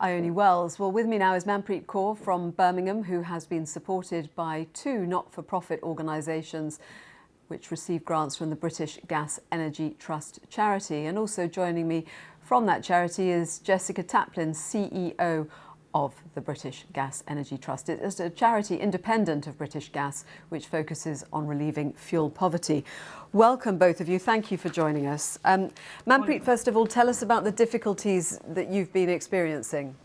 Ione Wells. Well, with me now is Manpreet Kaur from Birmingham, who has been supported by two not-for-profit organisations which receive grants from the British Gas Energy Trust charity. And also joining me from that charity is Jessica Taplin, CEO of the British Gas Energy Trust. It is a charity independent of British Gas, which focuses on relieving fuel poverty. Welcome, both of you. Thank you for joining us. Manpreet, first of all, tell us about the difficulties that you've been experiencing.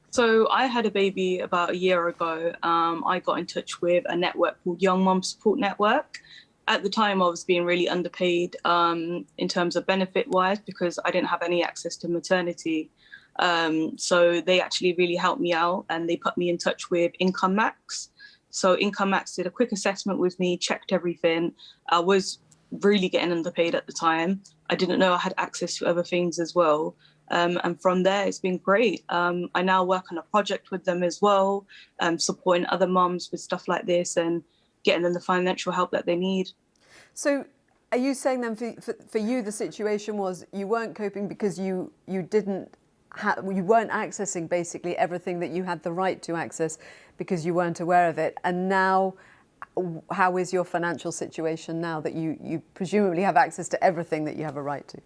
So I had a baby about a year ago. I got in touch with a network called Young Mum Support Network. At the time, I was being really underpaid in terms of benefit-wise because I didn't have any access to maternity. So they actually really helped me out and they put me in touch with IncomeMax. So IncomeMax did a quick assessment with me, checked everything. I was really getting underpaid at the time. I didn't know I had access to other things as well. And from there, it's been great. I now work on a project with them as well, supporting other mums with stuff like this and getting them the financial help that they need. So are you saying then for you, the situation was you weren't coping because you weren't accessing basically everything that you had the right to access because you weren't aware of it. And now, how is your financial situation now that you presumably have access to everything that you have a right to?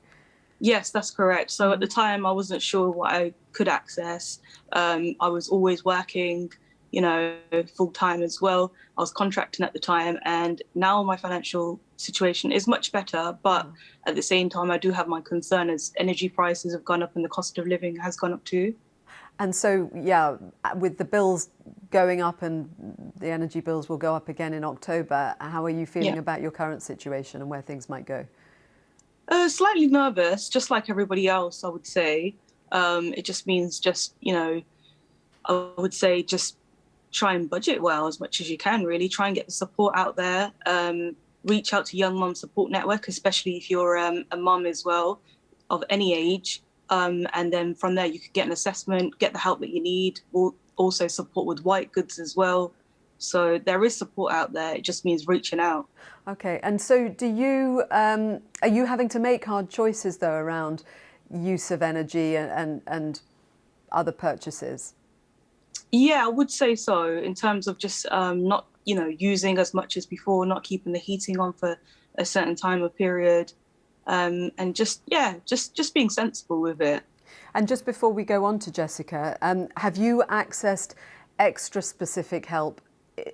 Yes, that's correct. So at the time, I wasn't sure what I could access. I was always working, full time as well. I was contracting at the time, and now my financial situation is much better. But at the same time, I do have my concern as energy prices have gone up and the cost of living has gone up too. And so, yeah, with the bills going up and the energy bills will go up again in October, how are you feeling about your current situation and where things might go? Slightly nervous, just like everybody else, I would say. It just means I would say just try and budget well as much as you can, really. Try and get the support out there. Reach out to Young Mum Support Network, especially if you're a mum as well, of any age. And then from there, you could get an assessment, get the help that you need, also support with white goods as well. So there is support out there. It just means reaching out. Okay. And so are you having to make hard choices, though, around use of energy and other purchases? Yeah, I would say so, in terms of just not, using as much as before, not keeping the heating on for a certain time or period, and just being sensible with it. And just before we go on to Jessica, have you accessed extra specific help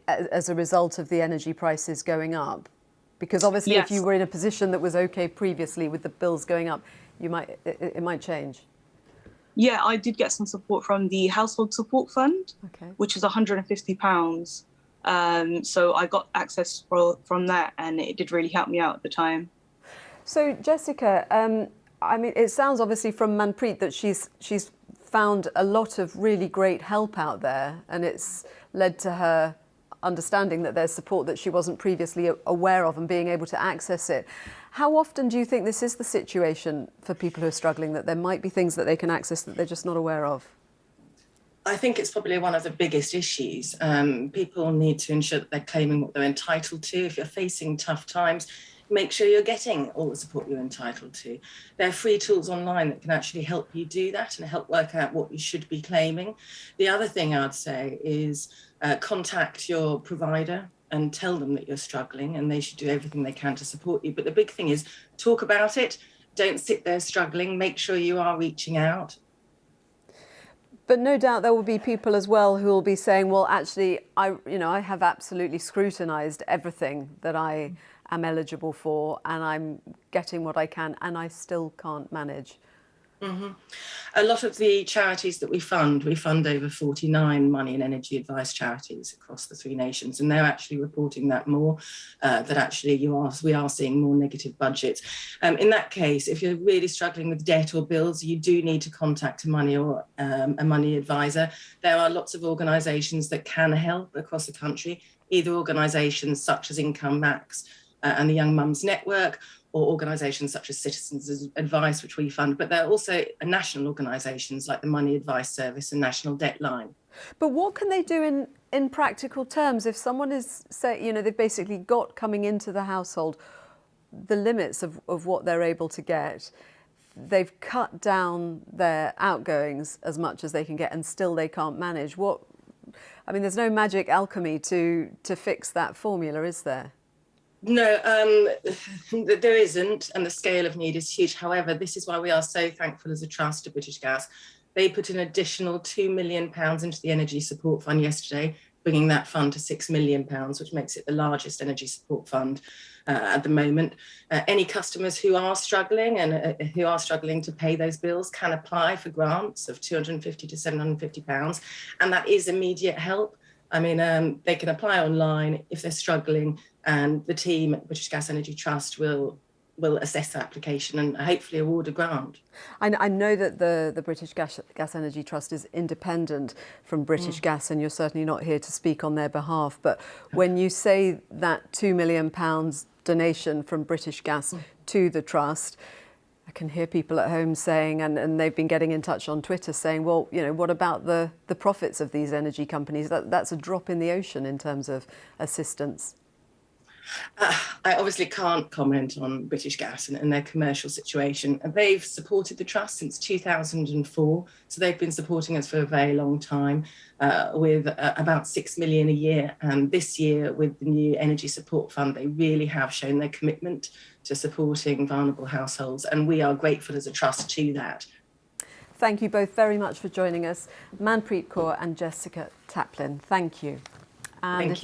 as a result of the energy prices going up? Because obviously, yes. If you were in a position that was okay previously with the bills going up, it might change. Yeah, I did get some support from the Household Support Fund, which is £150. So I got access from that, and it did really help me out at the time. So Jessica, I mean, it sounds obviously from Manpreet that she's found a lot of really great help out there, and it's led to her understanding that there's support that she wasn't previously aware of and being able to access it. How often do you think this is the situation for people who are struggling, that there might be things that they can access that they're just not aware of? I think it's probably one of the biggest issues. People need to ensure that they're claiming what they're entitled to. If you're facing tough times, make sure you're getting all the support you're entitled to. There are free tools online that can actually help you do that and help work out what you should be claiming. The other thing I'd say is contact your provider and tell them that you're struggling, and they should do everything they can to support you. But the big thing is talk about it. Don't sit there struggling. Make sure you are reaching out. But no doubt there will be people as well who will be saying, well, actually, I have absolutely scrutinised everything that I am eligible for, and I'm getting what I can, and I still can't manage. Mm-hmm. A lot of the charities that we fund over 49 money and energy advice charities across the three nations, and they're actually reporting that more, that actually we are seeing more negative budgets. In that case, if you're really struggling with debt or bills, you do need to contact a money or a money advisor. There are lots of organisations that can help across the country, either organisations such as IncomeMax and the Young Mums Network, or organisations such as Citizens Advice, which we fund, but there are also national organisations like the Money Advice Service and National Deadline. But what can they do in practical terms if someone is, say, they've basically got coming into the household the limits of what they're able to get? they've cut down their outgoings as much as they can get, and still they can't manage. I mean, there's no magic alchemy to fix that formula, is there? No, there isn't, and the scale of need is huge. However, this is why we are so thankful as a trust to British Gas. They put an additional £2 million into the Energy Support Fund yesterday, bringing that fund to £6 million, which makes it the largest energy support fund at the moment. Any customers who are struggling to pay those bills can apply for grants of £250 to £750, and that is immediate help. I mean, they can apply online if they're struggling, and the team at British Gas Energy Trust will assess the application and hopefully award a grant. I know that the British Gas Energy Trust is independent from British Gas, and you're certainly not here to speak on their behalf. But when you say that £2 million donation from British Gas to the Trust, I can hear people at home saying, and they've been getting in touch on Twitter saying, well, you know, what about the profits of these energy companies? That's a drop in the ocean in terms of assistance. I obviously can't comment on British Gas and their commercial situation. They've supported the Trust since 2004, so they've been supporting us for a very long time with about £6 million a year. And this year, with the new Energy Support Fund, they really have shown their commitment to supporting vulnerable households, and we are grateful as a Trust to that. Thank you both very much for joining us. Manpreet Kaur and Jessica Taplin, thank you. And thank you.